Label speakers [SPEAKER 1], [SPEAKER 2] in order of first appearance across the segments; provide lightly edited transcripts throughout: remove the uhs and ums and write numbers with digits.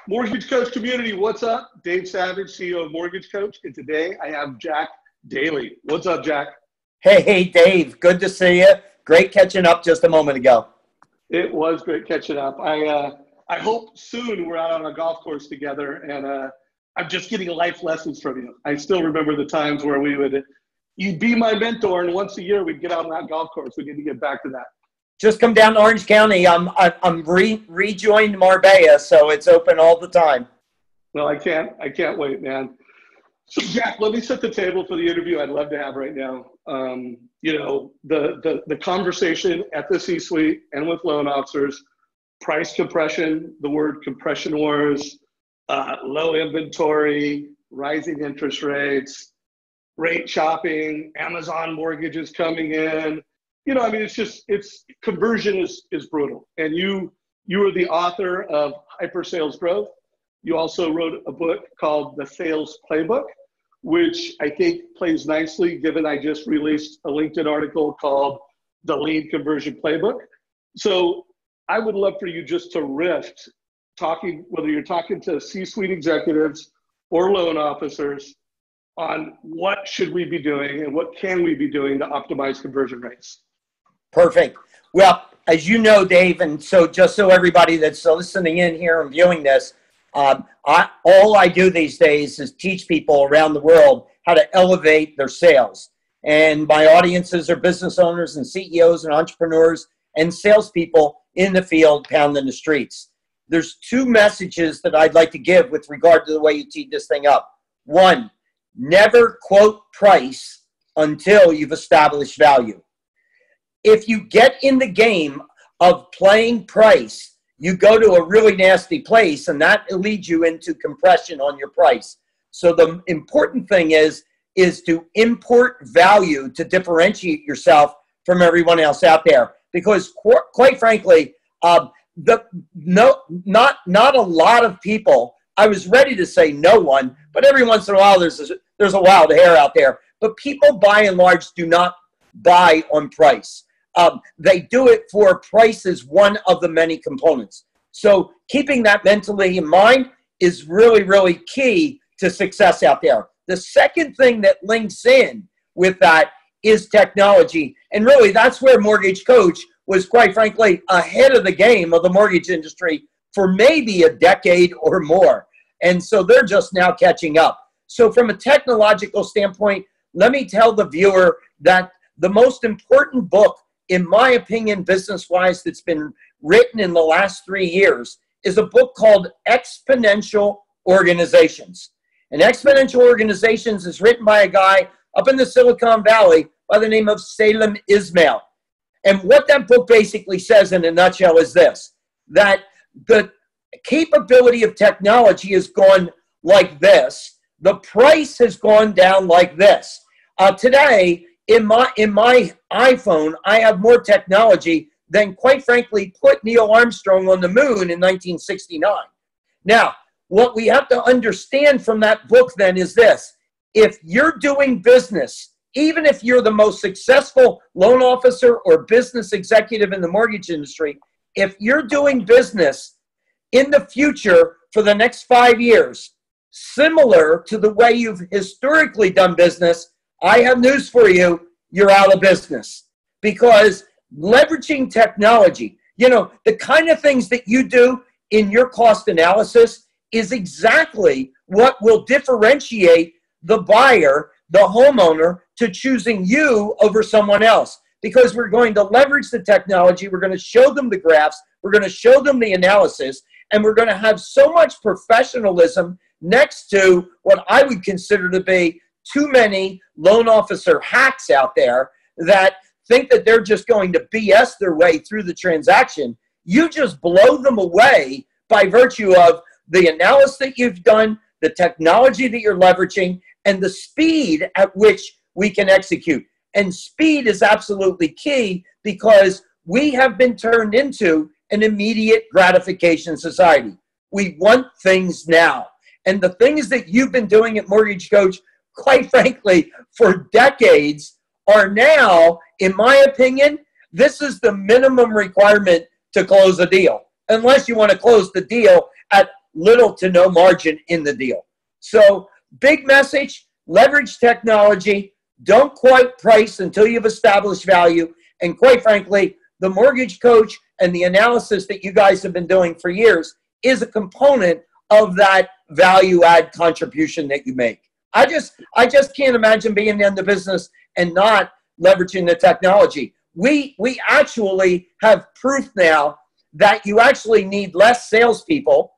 [SPEAKER 1] Mortgage Coach community, what's up? Dave Savage, CEO of Mortgage Coach, and today I have Jack Daly. What's up, Jack?
[SPEAKER 2] Hey, Dave. Good to see you. Great catching up just a moment ago.
[SPEAKER 1] It was great catching up. I hope soon we're out on a golf course together, and I'm just getting life lessons from you. I still remember the times where you'd be my mentor, and once a year we'd get out on that golf course. We need to get back to that.
[SPEAKER 2] Just come down to Orange County. I'm rejoined Marbella, so it's open all the time.
[SPEAKER 1] Well, I can't wait, man. So, Jack, let me set the table for the interview I'd love to have right now. The conversation at the C-suite and with loan officers, price compression, the word compression wars, low inventory, rising interest rates, rate shopping, Amazon mortgages coming in. It's conversion is brutal. And you are the author of Hyper Sales Growth. You also wrote a book called The Sales Playbook, which I think plays nicely, given I just released a LinkedIn article called The Lead Conversion Playbook. So I would love for you just to riff, whether you're talking to C-suite executives or loan officers, on what should we be doing and what can we be doing to optimize conversion rates.
[SPEAKER 2] Perfect. Well, as you know, Dave, and so just so everybody that's listening in here and viewing this, all I do these days is teach people around the world how to elevate their sales. And my audiences are business owners and CEOs and entrepreneurs and salespeople in the field, pounding the streets. There's two messages that I'd like to give with regard to the way you tee this thing up. One, never quote price until you've established value. If you get in the game of playing price, you go to a really nasty place, and that leads you into compression on your price. So the important thing is to import value to differentiate yourself from everyone else out there. Because quite frankly, not a lot of people, I was ready to say no one, but every once in a while there's a wild hair out there. But people by and large do not buy on price. They do it for price is one of the many components. So keeping that mentally in mind is really, really key to success out there. The second thing that links in with that is technology. And really, that's where Mortgage Coach was, quite frankly, ahead of the game of the mortgage industry for maybe a decade or more. And so they're just now catching up. So from a technological standpoint, let me tell the viewer that the most important book, in my opinion, business-wise, that's been written in the last 3 years is a book called Exponential Organizations. And Exponential Organizations is written by a guy up in the Silicon Valley by the name of Salem Ismail. And what that book basically says in a nutshell is this, that the capability of technology has gone like this. The price has gone down like this. Today, in my iPhone, I have more technology than, quite frankly, put Neil Armstrong on the moon in 1969. Now, what we have to understand from that book then is this. If you're doing business, even if you're the most successful loan officer or business executive in the mortgage industry, if you're doing business in the future for the next 5 years, similar to the way you've historically done business, I have news for you, you're out of business. Because leveraging technology, the kind of things that you do in your cost analysis is exactly what will differentiate the buyer, the homeowner, to choosing you over someone else. Because we're going to leverage the technology, we're going to show them the graphs, we're going to show them the analysis, and we're going to have so much professionalism next to what I would consider to be too many loan officer hacks out there that think that they're just going to BS their way through the transaction. You just blow them away by virtue of the analysis that you've done, the technology that you're leveraging, and the speed at which we can execute. And speed is absolutely key because we have been turned into an immediate gratification society. We want things now. And the things that you've been doing at Mortgage Coach, quite frankly, for decades are now, in my opinion, this is the minimum requirement to close a deal. Unless you want to close the deal at little to no margin in the deal. So big message, leverage technology, don't quote price until you've established value. And quite frankly, the mortgage coach and the analysis that you guys have been doing for years is a component of that value add contribution that you make. I just can't imagine being in the business and not leveraging the technology. We actually have proof now that you actually need less salespeople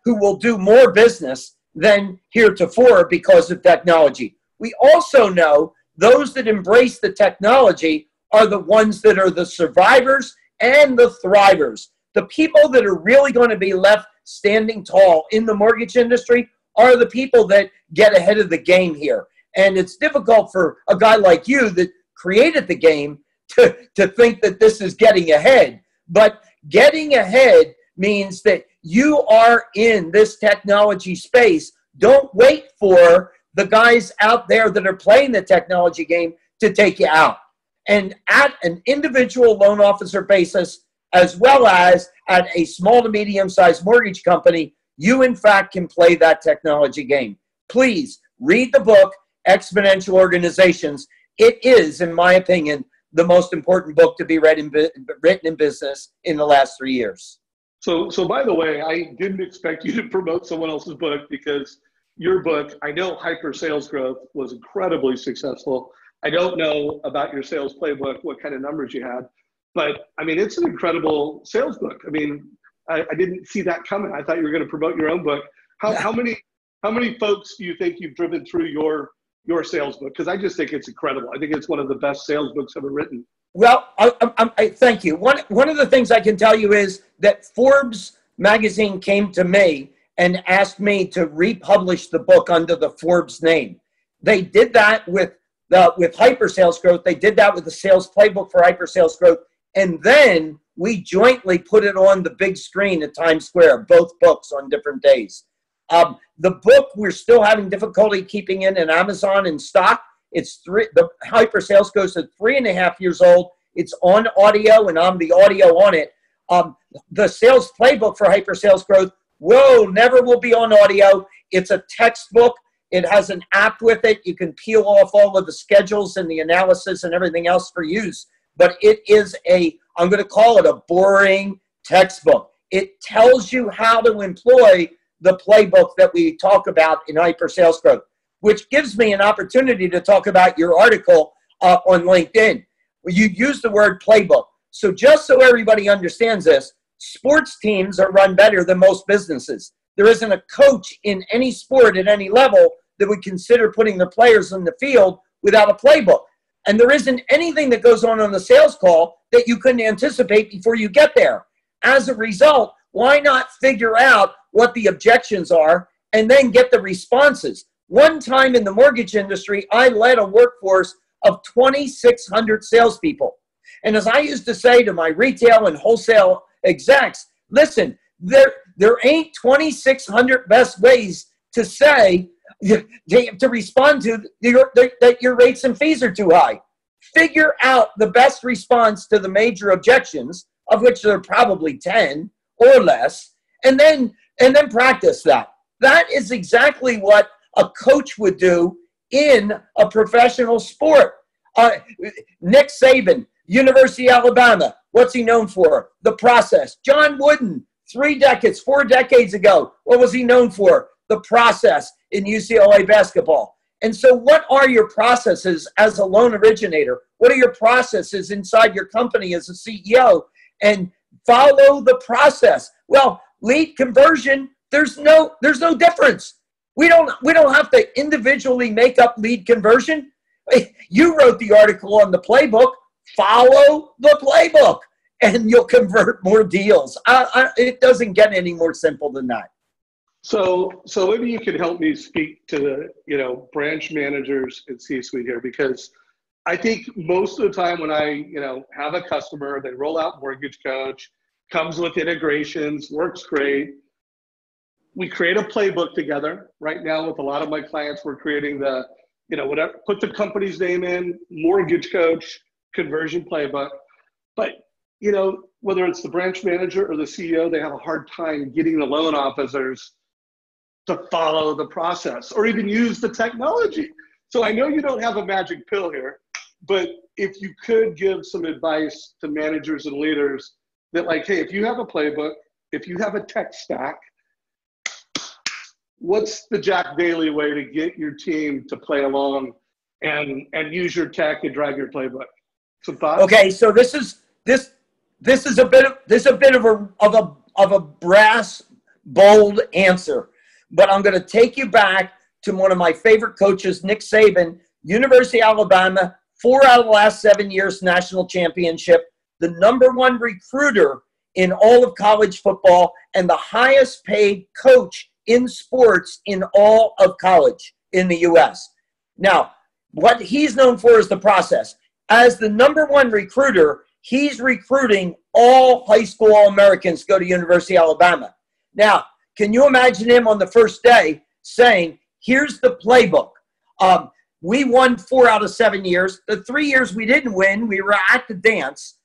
[SPEAKER 2] who will do more business than heretofore because of technology. We also know those that embrace the technology are the ones that are the survivors and the thrivers. The people that are really going to be left standing tall in the mortgage industry are the people that get ahead of the game here. And it's difficult for a guy like you that created the game to think that this is getting ahead. But getting ahead means that you are in this technology space. Don't wait for the guys out there that are playing the technology game to take you out. And at an individual loan officer basis, as well as at a small to medium-sized mortgage company, you, in fact, can play that technology game. Please read the book, Exponential Organizations. It is, in my opinion, the most important book to be written in business in the last 3 years.
[SPEAKER 1] So by the way, I didn't expect you to promote someone else's book because your book, I know Hyper Sales Growth was incredibly successful. I don't know about your sales playbook, what kind of numbers you had, but I mean, it's an incredible sales book. I mean, I didn't see that coming. I thought you were going to promote your own book. How many folks do you think you've driven through your sales book? Because I just think it's incredible. I think it's one of the best sales books ever written.
[SPEAKER 2] Well, I thank you. One of the things I can tell you is that Forbes magazine came to me and asked me to republish the book under the Forbes name. They did that with Hyper Sales Growth. They did that with the sales playbook for Hyper Sales Growth. And then we jointly put it on the big screen at Times Square, both books on different days. The book, we're still having difficulty keeping it in Amazon in stock. The Hyper Sales Growth is 3.5 years old. It's on audio, and I'm the audio on it. The sales playbook for Hyper Sales Growth never will be on audio. It's a textbook. It has an app with it. You can peel off all of the schedules and the analysis and everything else for use. But it is I'm going to call it a boring textbook. It tells you how to employ the playbook that we talk about in Hyper Sales Growth, which gives me an opportunity to talk about your article on LinkedIn. You use the word playbook. So just so everybody understands this, sports teams are run better than most businesses. There isn't a coach in any sport at any level that would consider putting their players in the field without a playbook. And there isn't anything that goes on the sales call that you couldn't anticipate before you get there. As a result, why not figure out what the objections are and then get the responses? One time in the mortgage industry, I led a workforce of 2,600 salespeople. And as I used to say to my retail and wholesale execs, listen, there ain't 2,600 best ways to say, to respond to that your rates and fees are too high. Figure out the best response to the major objections, of which there are probably 10 or less, and then practice that. That is exactly what a coach would do in a professional sport. Nick Saban, University of Alabama, what's he known for? The process. John Wooden, 4 decades ago, what was he known for? The process in UCLA basketball. And so what are your processes as a loan originator? What are your processes inside your company as a CEO? And follow the process. Well, lead conversion, there's no difference. We don't have to individually make up lead conversion. You wrote the article on the playbook. Follow the playbook, and you'll convert more deals. It doesn't get any more simple than that.
[SPEAKER 1] So maybe you could help me speak to the branch managers and C-suite here, because I think most of the time when I have a customer, they roll out Mortgage Coach, comes with integrations, works great. We create a playbook together. Right now with a lot of my clients, we're creating the whatever, put the company's name in, Mortgage Coach, conversion playbook. But whether it's the branch manager or the CEO, they have a hard time getting the loan officers to follow the process or even use the technology. So I know you don't have a magic pill here, but if you could give some advice to managers and leaders that like, hey, if you have a playbook, if you have a tech stack, what's the Jack Daly way to get your team to play along and use your tech and drive your playbook? Some thoughts?
[SPEAKER 2] Okay, so this is a bit of a brass, bold answer, but I'm going to take you back to one of my favorite coaches, Nick Saban, University of Alabama, 4 out of the last 7 years national championship, the #1 recruiter in all of college football, and the highest paid coach in sports in all of college in the U.S. Now, what he's known for is the process. As the #1 recruiter, he's recruiting all high school All-Americans to go to University of Alabama. Now, can you imagine him on the first day saying, here's the playbook. We won 4 out of 7 years. The 3 years we didn't win, we were at the dance.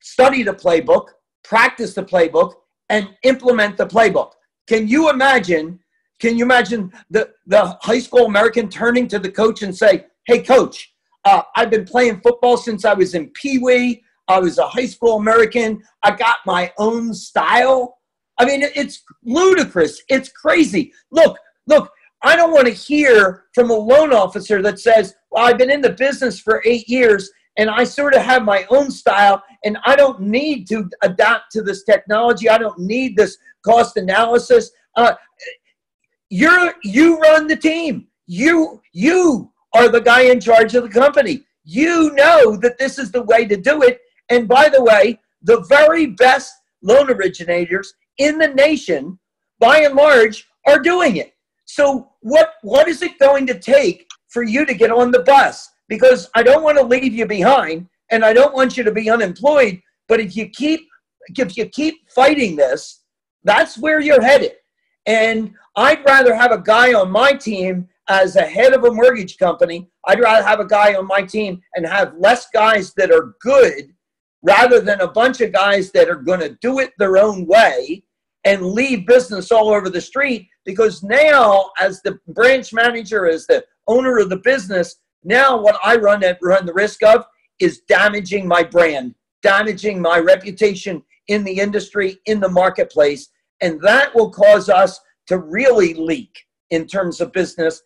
[SPEAKER 2] Study the playbook, practice the playbook, and implement the playbook. Can you imagine the high school American turning to the coach and say, hey, coach, I've been playing football since I was in Pee Wee. I was a high school American. I got my own style. I mean, it's ludicrous. It's crazy. Look, I don't want to hear from a loan officer that says, well, I've been in the business for 8 years and I sort of have my own style and I don't need to adapt to this technology. I don't need this cost analysis. You run the team. You are the guy in charge of the company. You know that this is the way to do it. And by the way, the very best loan originators in the nation, by and large, are doing it. So what is it going to take for you to get on the bus? Because I don't want to leave you behind and I don't want you to be unemployed. But if you keep fighting this, that's where you're headed. And I'd rather have a guy on my team as a head of a mortgage company. I'd rather have a guy on my team and have less guys that are good rather than a bunch of guys that are going to do it their own way and leave business all over the street. Because now, as the branch manager, as the owner of the business, now what I run the risk of is damaging my brand, damaging my reputation in the industry, in the marketplace. And that will cause us to really leak in terms of business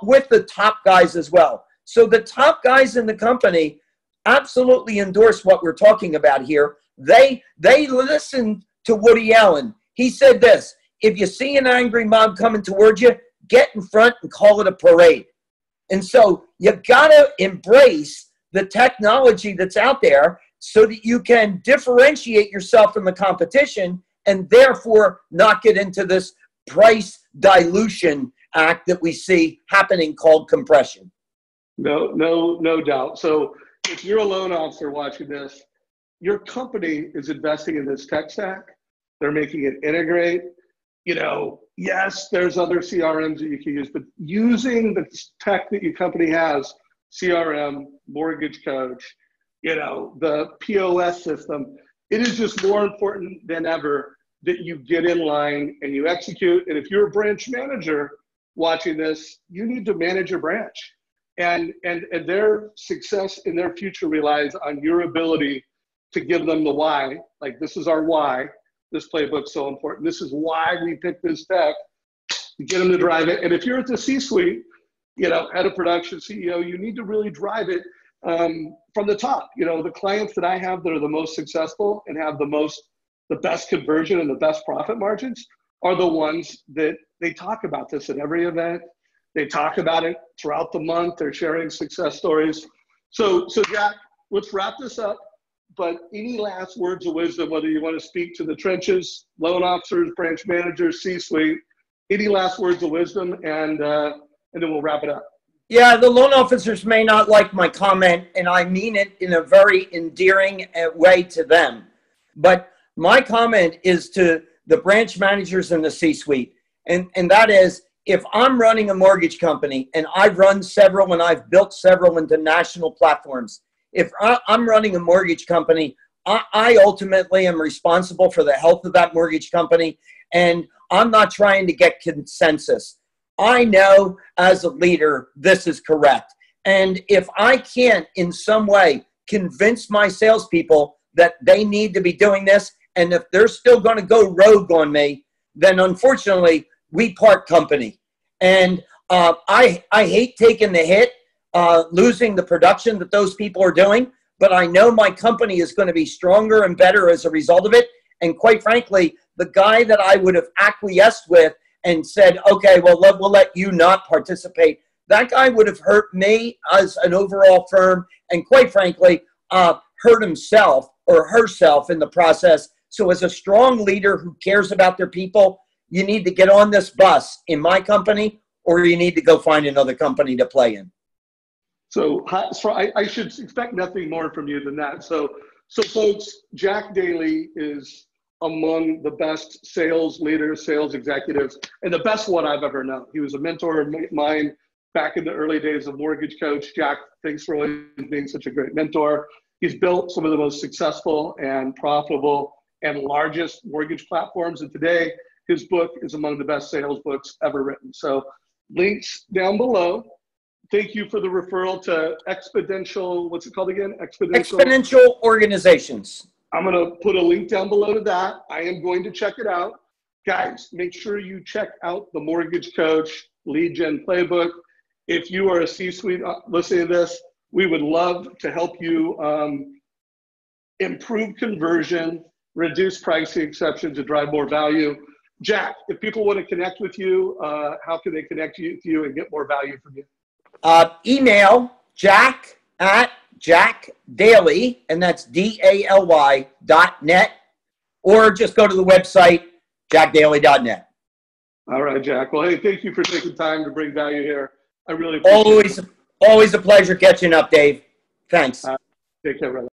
[SPEAKER 2] with the top guys as well. So the top guys in the company absolutely endorse what we're talking about here. They listen to Woody Allen. He said this: if you see an angry mob coming towards you, get in front and call it a parade. And so you got to embrace the technology that's out there so that you can differentiate yourself from the competition and therefore not get into this price dilution act that we see happening called compression.
[SPEAKER 1] No doubt. So if you're a loan officer watching this, your company is investing in this tech stack. They're making it integrate. Yes, there's other CRMs that you can use, but using the tech that your company has, CRM, mortgage coach, the POS system, it is just more important than ever that you get in line and you execute. And if you're a branch manager watching this, you need to manage your branch. And their success in their future relies on your ability to give them the why. Like, this is our why. This playbook's so important. This is why we picked this tech, to get them to drive it. And if you're at the C-suite, head of production, CEO, you need to really drive it from the top. The clients that I have that are the most successful and have the best conversion and the best profit margins are the ones that they talk about this at every event. They talk about it throughout the month. They're sharing success stories. So Jack, let's wrap this up. But any last words of wisdom, whether you want to speak to the trenches, loan officers, branch managers, C-suite, any last words of wisdom, and then we'll wrap it up.
[SPEAKER 2] Yeah, the loan officers may not like my comment, and I mean it in a very endearing way to them. But my comment is to the branch managers and the C-suite, and that is, if I'm running a mortgage company, and I've run several and I've built several into national platforms, if I'm running a mortgage company, I ultimately am responsible for the health of that mortgage company, and I'm not trying to get consensus. I know as a leader, this is correct. And if I can't in some way convince my salespeople that they need to be doing this, and if they're still going to go rogue on me, then unfortunately, we part company. And I hate taking the hit, losing the production that those people are doing, but I know my company is going to be stronger and better as a result of it. And quite frankly, the guy that I would have acquiesced with and said, okay, well, we'll let you not participate, that guy would have hurt me as an overall firm, and quite frankly, hurt himself or herself in the process. So as a strong leader who cares about their people, you need to get on this bus in my company, or you need to go find another company to play in.
[SPEAKER 1] So I should expect nothing more from you than that. So folks, Jack Daly is among the best sales leaders, sales executives, and the best one I've ever known. He was a mentor of mine back in the early days of Mortgage Coach. Jack, thanks for always being such a great mentor. He's built some of the most successful and profitable and largest mortgage platforms. And today, his book is among the best sales books ever written. So links down below. Thank you for the referral to Exponential, what's it called again?
[SPEAKER 2] Exponential Organizations.
[SPEAKER 1] I'm going to put a link down below to that. I am going to check it out. Guys, make sure you check out the Mortgage Coach Lead Gen Playbook. If you are a C-suite listening to this, we would love to help you improve conversion, reduce pricing exceptions, to drive more value. Jack, if people want to connect with you, how can they connect with you and get more value from you?
[SPEAKER 2] Email Jack at Daly, and that's DALY.net, or just go to the website, jackdaly.net.
[SPEAKER 1] All right, Jack. Well, hey, thank you for taking time to bring value here. I really appreciate it.
[SPEAKER 2] Always a pleasure catching up, Dave. Thanks.
[SPEAKER 1] Take care, brother.